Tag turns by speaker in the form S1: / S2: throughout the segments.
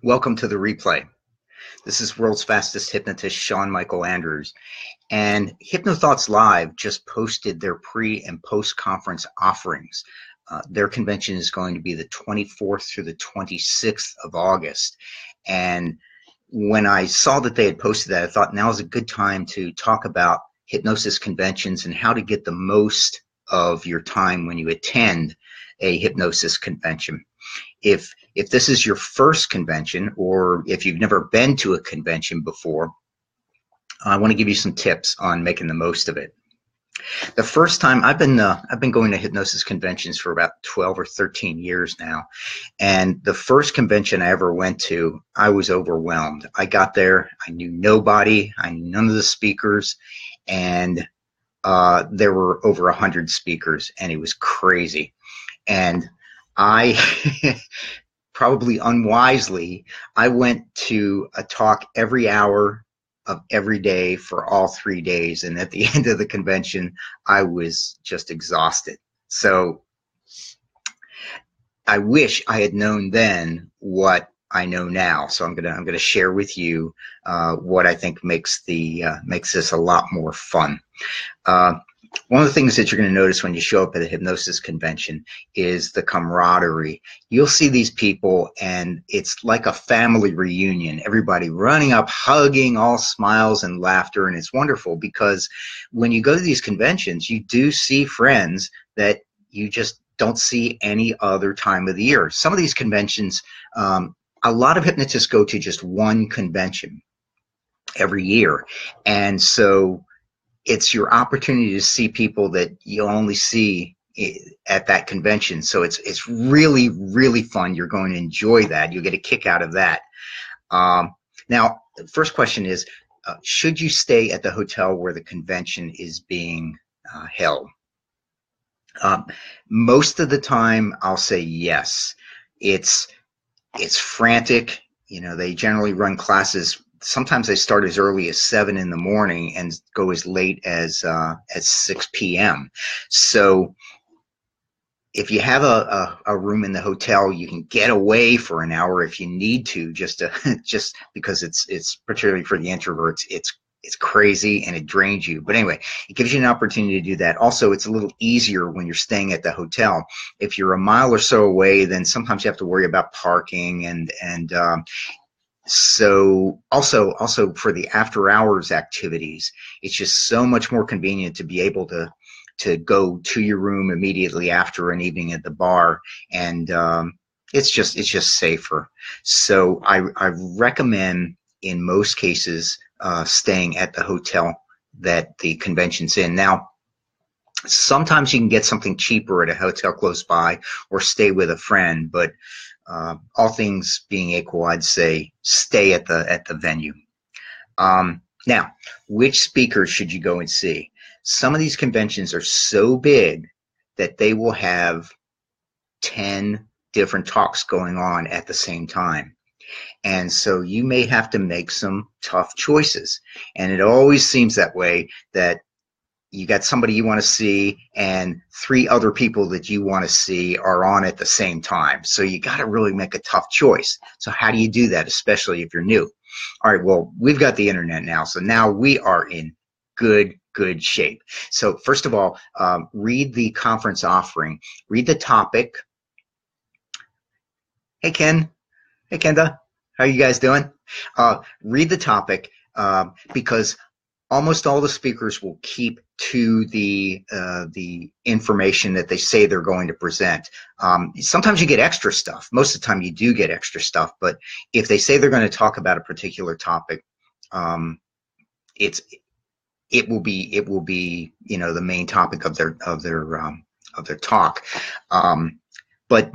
S1: Welcome to the replay. This is world's fastest hypnotist, Sean Michael Andrews. And HypnoThoughts Live just posted their pre and post conference offerings. Their convention is going to be the 24th through the 26th of August. And when I saw that they had posted that, I thought now is a good time to talk about hypnosis conventions and how to get the most of your time when you attend a hypnosis convention. If this is your first convention, or if you've never been to a convention before, I want to give you some tips on making the most of it. The first time I've been going to hypnosis conventions for about 12 or 13 years now, and the first convention I ever went to, I was overwhelmed. I got there, I knew nobody, I knew none of the speakers, and there were over 100 speakers, and it was crazy. And I probably unwisely, I went to a talk every hour of every day for all 3 days. And at the end of the convention, I was just exhausted. So I wish I had known then what I know now. So I'm gonna share with you what I think makes this a lot more fun. One of the things that you're going to notice when you show up at a hypnosis convention is the camaraderie. You'll see these people, and it's like a family reunion. Everybody running up, hugging, all smiles and laughter, and it's wonderful because when you go to these conventions, you do see friends that you just don't see any other time of the year. Some of these conventions, a lot of hypnotists go to just one convention every year, and so it's your opportunity to see people that you only see at that convention. So it's really, really fun. You're going to enjoy that. You'll get a kick out of that. Now, the first question is, should you stay at the hotel where the convention is being held? Most of the time, I'll say yes. It's frantic. You know, they generally run classes. Sometimes they start as early as 7 in the morning and go as late as 6 p.m. So if you have a room in the hotel, you can get away for an hour if you need to, just because it's particularly for the introverts, it's crazy and it drains you. But anyway, it gives you an opportunity to do that. Also, it's a little easier when you're staying at the hotel. If you're a mile or so away, then sometimes you have to worry about parking and so also for the after hours activities, it's just so much more convenient to be able to go to your room immediately after an evening at the bar, and it's just safer. So I recommend in most cases staying at the hotel that the convention's in. Now, sometimes you can get something cheaper at a hotel close by or stay with a friend, but all things being equal, I'd say stay at the venue. Now, which speakers should you go and see? Some of these conventions are so big that they will have 10 different talks going on at the same time. And so you may have to make some tough choices. And it always seems that way, that you got somebody you want to see and 3 other people that you want to see are on at the same time. So you got to really make a tough choice. So how do you do that, especially if you're new? All right, well, we've got the internet now. So now we are in good shape. So first of all, read the conference offering. Read the topic. Hey, Ken. Hey, Kenda. How are you guys doing? Read the topic because almost all the speakers will keep to the information that they say they're going to present. Sometimes you get extra stuff. Most of the time you do get extra stuff, but if they say they're going to talk about a particular topic, it will be you know, the main topic of their talk. But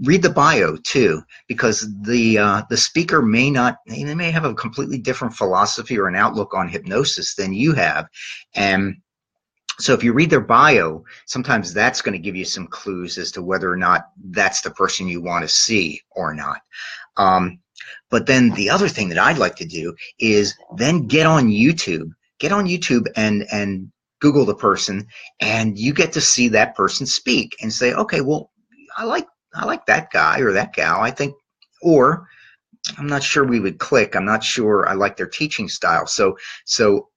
S1: read the bio too, because the speaker may have a completely different philosophy or an outlook on hypnosis than you have, and so if you read their bio, sometimes that's going to give you some clues as to whether or not that's the person you want to see or not. But then the other thing that I'd like to do is then get on YouTube and Google the person, and you get to see that person speak and say, okay, well, I like that guy or that gal, I think, or I'm not sure we would click. I'm not sure I like their teaching style. So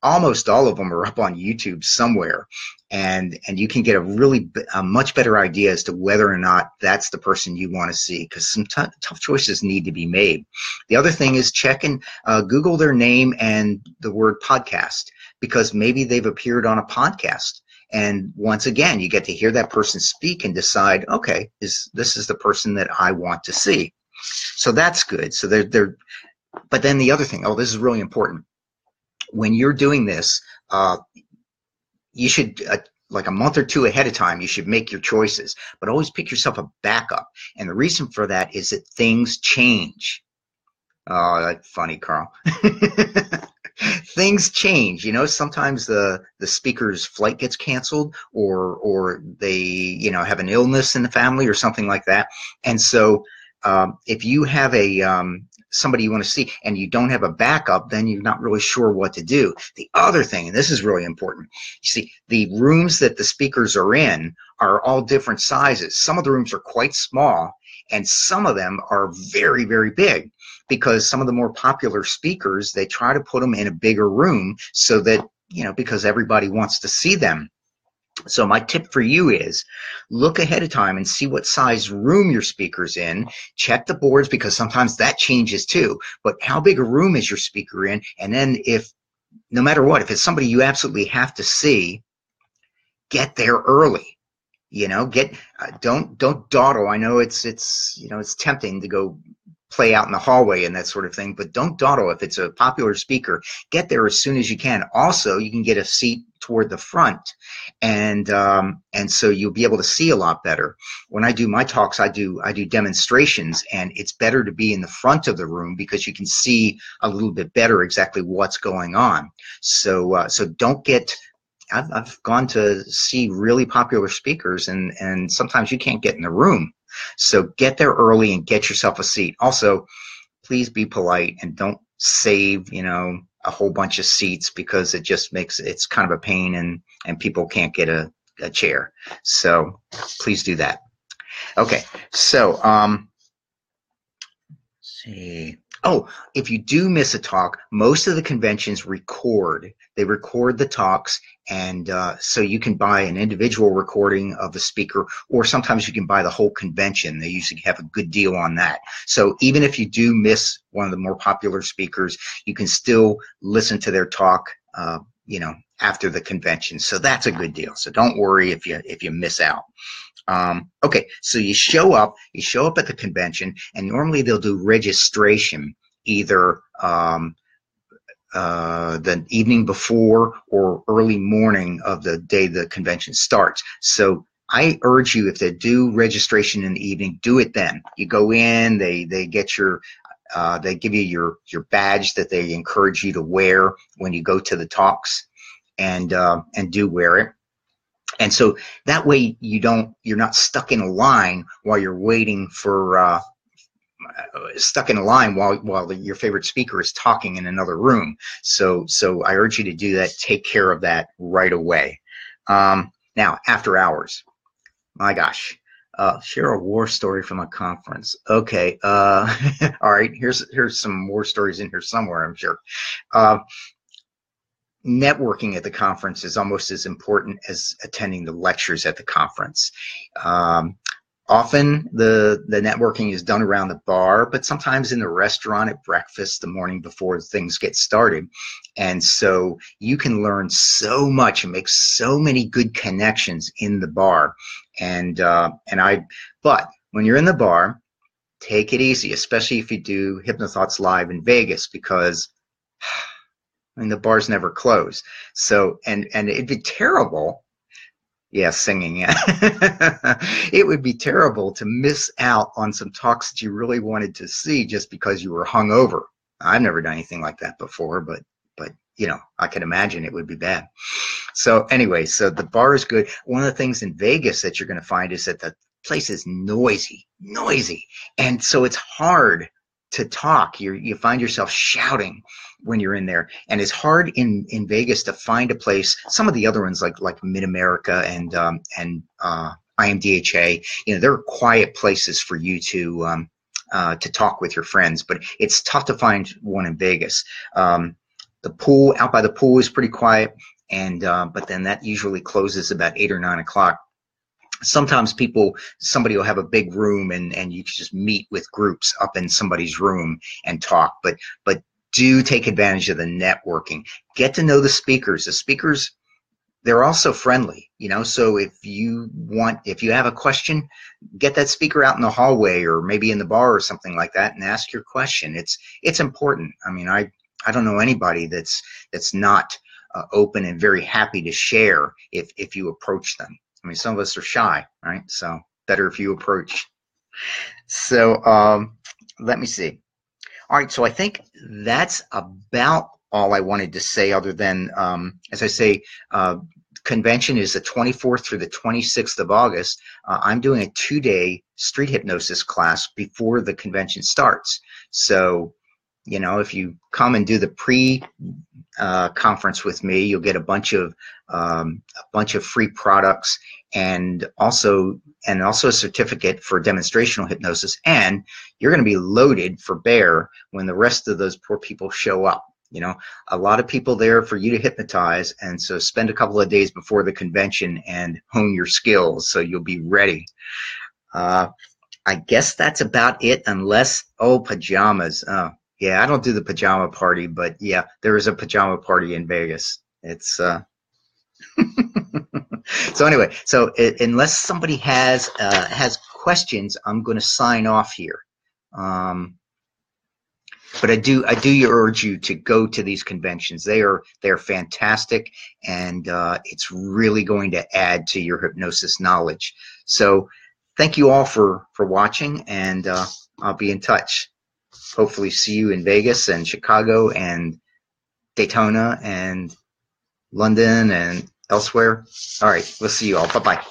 S1: almost all of them are up on YouTube somewhere, and you can get a much better idea as to whether or not that's the person you want to see, because some tough choices need to be made. The other thing is check and Google their name and the word podcast, because maybe they've appeared on a podcast. And once again, you get to hear that person speak and decide, okay, this is the person that I want to see. So that's good. So but then the other thing, this is really important. When you're doing this, you should, like a month or two ahead of time, you should make your choices, but always pick yourself a backup. And the reason for that is that things change. Oh, that's funny, Carl. Things change. Sometimes the speaker's flight gets canceled, or they, have an illness in the family or something like that. And so if you have somebody you want to see and you don't have a backup, then you're not really sure what to do. The other thing, and this is really important, you see, the rooms that the speakers are in are all different sizes. Some of the rooms are quite small, and some of them are very, very big, because some of the more popular speakers, they try to put them in a bigger room so that, because everybody wants to see them. So my tip for you is look ahead of time and see what size room your speaker's in. Check the boards, because sometimes that changes too. But how big a room is your speaker in? And then no matter what, if it's somebody you absolutely have to see, get there early. Don't dawdle. I know it's tempting to go play out in the hallway and that sort of thing, but don't dawdle. If it's a popular speaker, get there as soon as you can. Also, you can get a seat toward the front, and so you'll be able to see a lot better. When I do my talks, I do demonstrations, and it's better to be in the front of the room because you can see a little bit better exactly what's going on. So don't get. I've gone to see really popular speakers, and sometimes you can't get in the room. So get there early and get yourself a seat. Also, please be polite and don't save, a whole bunch of seats, because it's kind of a pain, and people can't get a chair. So please do that. Okay. So, let's see. Oh, if you do miss a talk, most of the conventions record. They record the talks, and so you can buy an individual recording of the speaker, or sometimes you can buy the whole convention. They usually have a good deal on that. So even if you do miss one of the more popular speakers, you can still listen to their talk, after the convention. So that's a good deal. So don't worry if you miss out. Okay, so you show up at the convention, and normally they'll do registration either the evening before or early morning of the day the convention starts. So I urge you, if they do registration in the evening, do it then. You go in, they get they give you your badge that they encourage you to wear when you go to the talks, and do wear it. And so that way you're not stuck in a line while you're waiting for while your favorite speaker is talking in another room. So I urge you to do that. Take care of that right away. Now, after hours, my gosh, share a war story from a conference. Okay, all right. Here's some war stories in here somewhere, I'm sure. Networking at the conference is almost as important as attending the lectures at the conference. Often the networking is done around the bar, but sometimes in the restaurant at breakfast the morning before things get started. And so you can learn so much and make so many good connections in the bar. But when you're in the bar, take it easy, especially if you do Hypnothoughts Live in Vegas, because the bars never close. So, and it'd be terrible. Yeah, singing. Yeah. It would be terrible to miss out on some talks that you really wanted to see just because you were hungover. I've never done anything like that before, but I can imagine it would be bad. So anyway, so the bar is good. One of the things in Vegas that you're going to find is that the place is noisy, and so it's hard to talk. You find yourself shouting when you're in there, and it's hard in Vegas to find a place. Some of the other ones like Mid-America and IMDHA, they're quiet places for you to to talk with your friends, but it's tough to find one in Vegas. The pool out by the pool is pretty quiet, and but then that usually closes about 8 or 9 o'clock. Sometimes somebody will have a big room, and you can just meet with groups up in somebody's room and talk. But do take advantage of the networking. Get to know the speakers. The speakers, they're also friendly, you know. So if you have a question, get that speaker out in the hallway or maybe in the bar or something like that, and ask your question. It's important. I mean, I don't know anybody that's not open and very happy to share if you approach them. I mean, some of us are shy, right? So better if you approach. So let me see. All right, so I think that's about all I wanted to say, other than, as I say, convention is the 24th through the 26th of August. I'm doing a 2-day street hypnosis class before the convention starts. So, you know, if you come and do the pre-conference with me, you'll get a bunch of free products, and also a certificate for demonstrational hypnosis, and you're going to be loaded for bear when the rest of those poor people show up. You know, a lot of people there for you to hypnotize, and so spend a couple of days before the convention and hone your skills so you'll be ready. I guess that's about it, unless, pajamas. Oh, yeah, I don't do the pajama party, but yeah, there is a pajama party in Vegas. It's so anyway, so unless somebody has questions, I'm going to sign off here. But I do urge you to go to these conventions. They're fantastic, and it's really going to add to your hypnosis knowledge. So thank you all for watching, and I'll be in touch. Hopefully see you in Vegas and Chicago and Daytona and London and elsewhere. All right, we'll see you all. Bye-bye.